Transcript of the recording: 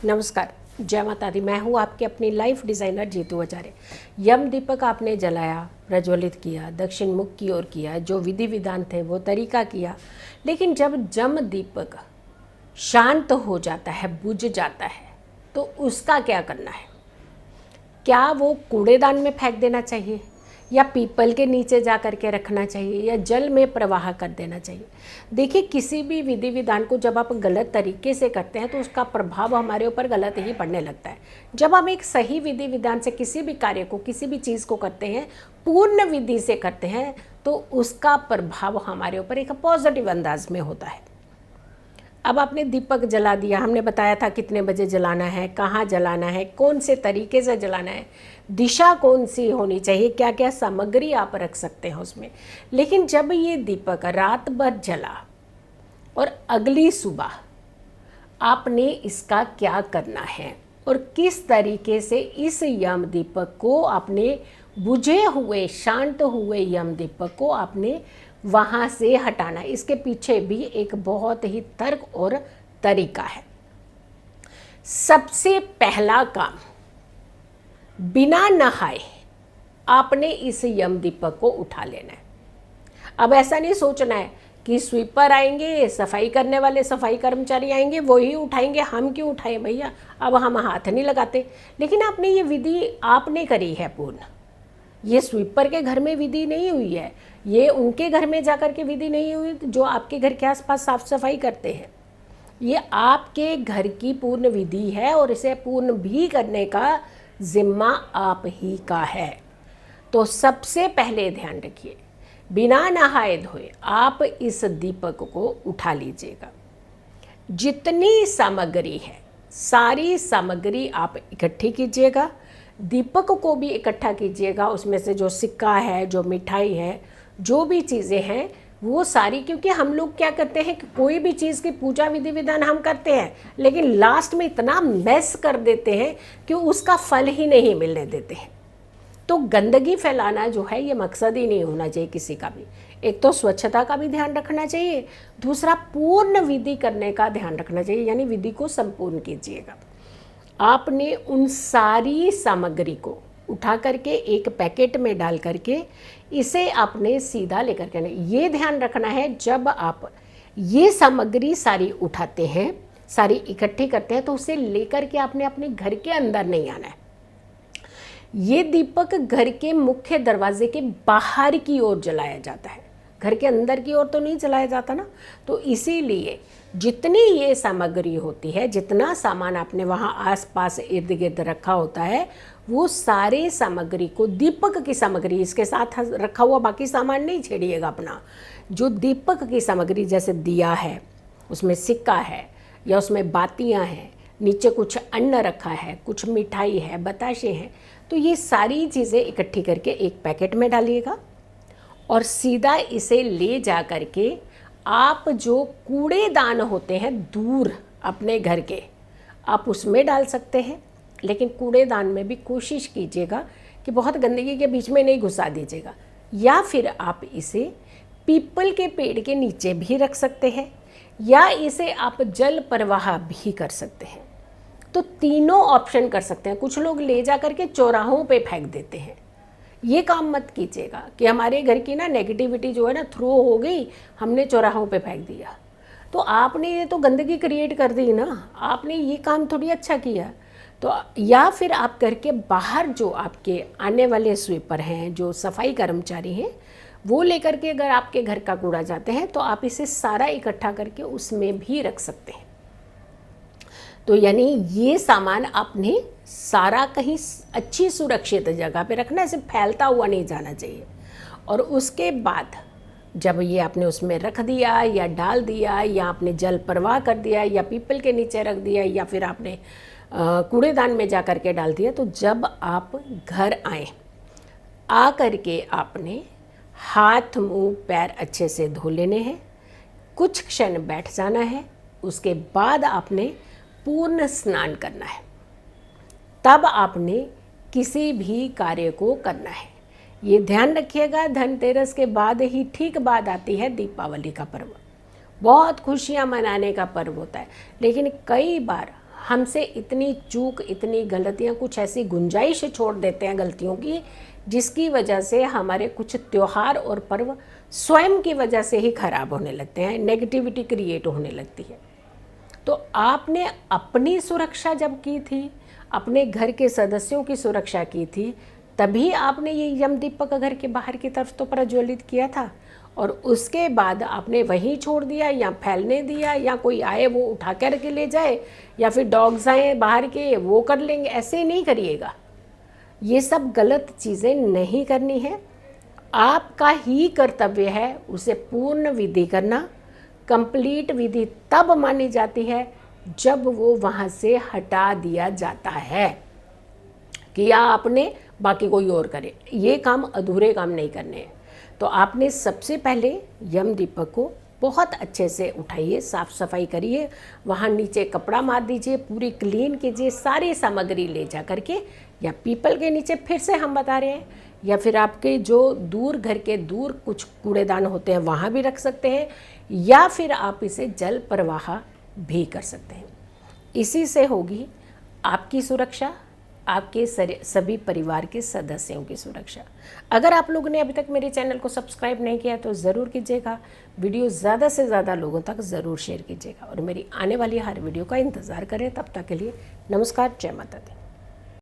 नमस्कार, जय माता दी। मैं हूँ आपकी अपनी लाइफ डिज़ाइनर जीतू आचार्य। यम दीपक आपने जलाया, प्रज्वलित किया, दक्षिण मुख की ओर किया, जो विधि विधान थे वो तरीका किया। लेकिन जब जम दीपक शांत हो जाता है, बुझ जाता है, तो उसका क्या करना है? क्या वो कूड़ेदान में फेंक देना चाहिए, या पीपल के नीचे जा कर के रखना चाहिए, या जल में प्रवाह कर देना चाहिए? देखिए, किसी भी विधि विधान को जब आप गलत तरीके से करते हैं तो उसका प्रभाव हमारे ऊपर गलत ही पड़ने लगता है। जब हम एक सही विधि विधान से किसी भी कार्य को, किसी भी चीज़ को करते हैं, पूर्ण विधि से करते हैं, तो उसका प्रभाव हमारे ऊपर एक पॉजिटिव अंदाज में होता है। अब आपने दीपक जला दिया, हमने बताया था कितने बजे जलाना है, कहाँ जलाना है, कौन से तरीके से जलाना है, दिशा कौन सी होनी चाहिए, क्या क्या सामग्री आप रख सकते हैं उसमें। लेकिन जब ये दीपक रात भर जला और अगली सुबह आपने इसका क्या करना है और किस तरीके से इस यम दीपक को आपने, बुझे हुए शांत हुए यम दीपक को आपने वहाँ से हटाना, इसके पीछे भी एक बहुत ही तर्क और तरीका है। सबसे पहला काम, बिना नहाए आपने इस यम दीपक को उठा लेना है। अब ऐसा नहीं सोचना है कि स्वीपर आएंगे, सफाई करने वाले सफाई कर्मचारी आएंगे, वो ही उठाएंगे, हम क्यों उठाएं भैया, अब हम हाथ नहीं लगाते। लेकिन आपने ये विधि आपने करी है पूर्ण, ये स्वीपर के घर में विधि नहीं हुई है, ये उनके घर में जाकर के विधि नहीं हुई जो आपके घर के आसपास साफ सफाई करते हैं। ये आपके घर की पूर्ण विधि है और इसे पूर्ण भी करने का जिम्मा आप ही का है। तो सबसे पहले ध्यान रखिए, बिना नहाए धोए आप इस दीपक को उठा लीजिएगा। जितनी सामग्री है सारी सामग्री आप इकट्ठी कीजिएगा, दीपक को भी इकट्ठा कीजिएगा। उसमें से जो सिक्का है, जो मिठाई है, जो भी चीज़ें हैं वो सारी, क्योंकि हम लोग क्या करते हैं कि कोई भी चीज़ की पूजा विधि विधान हम करते हैं, लेकिन लास्ट में इतना मैस कर देते हैं कि उसका फल ही नहीं मिलने देते हैं। तो गंदगी फैलाना जो है ये मकसद ही नहीं होना चाहिए किसी का भी। एक तो स्वच्छता का भी ध्यान रखना चाहिए, दूसरा पूर्ण विधि करने का ध्यान रखना चाहिए, यानी विधि को संपूर्ण कीजिएगा। आपने उन सारी सामग्री को उठा करके एक पैकेट में डाल करके इसे आपने सीधा लेकर के, ये ध्यान रखना है जब आप ये सामग्री सारी उठाते हैं, सारी इकट्ठी करते हैं, तो उसे लेकर के आपने अपने घर के अंदर नहीं आना है। ये दीपक घर के मुख्य दरवाजे के बाहर की ओर जलाया जाता है, घर के अंदर की ओर तो नहीं जलाया जाता ना। तो इसीलिए जितनी ये सामग्री होती है, जितना सामान आपने वहाँ आसपास इर्द गिर्द रखा होता है, वो सारे सामग्री को, दीपक की सामग्री इसके साथ रखा हुआ बाकी सामान नहीं छेड़िएगा अपना। जो दीपक की सामग्री, जैसे दिया है, उसमें सिक्का है, या उसमें बातियाँ हैं, नीचे कुछ अन्न रखा है, कुछ मिठाई है, बताशे हैं, तो ये सारी चीज़ें इकट्ठी करके एक पैकेट में डालिएगा और सीधा इसे ले जा कर के आप जो कूड़ेदान होते हैं दूर अपने घर के, आप उसमें डाल सकते हैं। लेकिन कूड़ेदान में भी कोशिश कीजिएगा कि बहुत गंदगी के बीच में नहीं घुसा दीजिएगा। या फिर आप इसे पीपल के पेड़ के नीचे भी रख सकते हैं, या इसे आप जल प्रवाह भी कर सकते हैं। तो तीनों ऑप्शन कर सकते हैं। कुछ लोग ले जा करके चौराहों पे फेंक देते हैं, ये काम मत कीजिएगा कि हमारे घर की ना नेगेटिविटी जो है ना थ्रो हो गई, हमने चौराहों पे फेंक दिया, तो आपने ये तो गंदगी क्रिएट कर दी ना, आपने ये काम थोड़ी अच्छा किया। तो या फिर आप घर के बाहर जो आपके आने वाले स्वीपर हैं, जो सफाई कर्मचारी हैं, वो लेकर के अगर आपके घर का कूड़ा जाते हैं तो आप इसे सारा इकट्ठा करके उसमें भी रख सकते हैं। तो यानी ये सामान आपने सारा कहीं अच्छी सुरक्षित जगह पे रखना, इसे फैलता हुआ नहीं जाना चाहिए। और उसके बाद जब ये आपने उसमें रख दिया या डाल दिया, या आपने जल प्रवाह कर दिया, या पीपल के नीचे रख दिया, या फिर आपने कूड़ेदान में जा कर के डाल दिया, तो जब आप घर आए, आ करके आपने हाथ मुंह पैर अच्छे से धो लेने हैं, कुछ क्षण बैठ जाना है, उसके बाद आपने पूर्ण स्नान करना है। तब आपने किसी भी कार्य को करना है। ये ध्यान रखिएगा, धनतेरस के बाद ही ठीक बाद आती है दीपावली का पर्व। बहुत खुशियाँ मनाने का पर्व होता है, लेकिन कई बार हमसे इतनी चूक, इतनी गलतियाँ, कुछ ऐसी गुंजाइश छोड़ देते हैं गलतियों की, जिसकी वजह से हमारे कुछ त्यौहार और पर्व स्वयं की वजह से ही खराब होने लगते हैं, नेगेटिविटी क्रिएट होने लगती है। तो आपने अपनी सुरक्षा जब की थी, अपने घर के सदस्यों की सुरक्षा की थी, तभी आपने ये यम दीपक घर के बाहर की तरफ तो प्रज्वलित किया था, और उसके बाद आपने वहीं छोड़ दिया या फैलने दिया, या कोई आए वो उठा कर के ले जाए, या फिर डॉग्स आए बाहर के वो कर लेंगे। ऐसे नहीं करिएगा, ये सब गलत चीज़ें नहीं करनी है। आपका ही कर्तव्य है उसे पूर्ण विधि करना। कंप्लीट विधि तब मानी जाती है जब वो वहाँ से हटा दिया जाता है। किया आपने, बाकी कोई और करे, ये काम अधूरे काम नहीं करने हैं। तो आपने सबसे पहले यम दीपक को बहुत अच्छे से उठाइए, साफ़ सफाई करिए, वहाँ नीचे कपड़ा मार दीजिए, पूरी क्लीन कीजिए, सारी सामग्री ले जा करके, या पीपल के नीचे फिर से हम बता रहे हैं, या फिर आपके जो दूर घर के दूर कुछ कूड़ेदान होते हैं वहाँ भी रख सकते हैं, या फिर आप इसे जल प्रवाह भी कर सकते हैं। इसी से होगी आपकी सुरक्षा, आपके सभी परिवार के सदस्यों की सुरक्षा। अगर आप लोगों ने अभी तक मेरे चैनल को सब्सक्राइब नहीं किया तो ज़रूर कीजिएगा, वीडियो ज़्यादा से ज़्यादा लोगों तक ज़रूर शेयर कीजिएगा, और मेरी आने वाली हर वीडियो का इंतज़ार करें। तब तक के लिए नमस्कार, जय माता दी।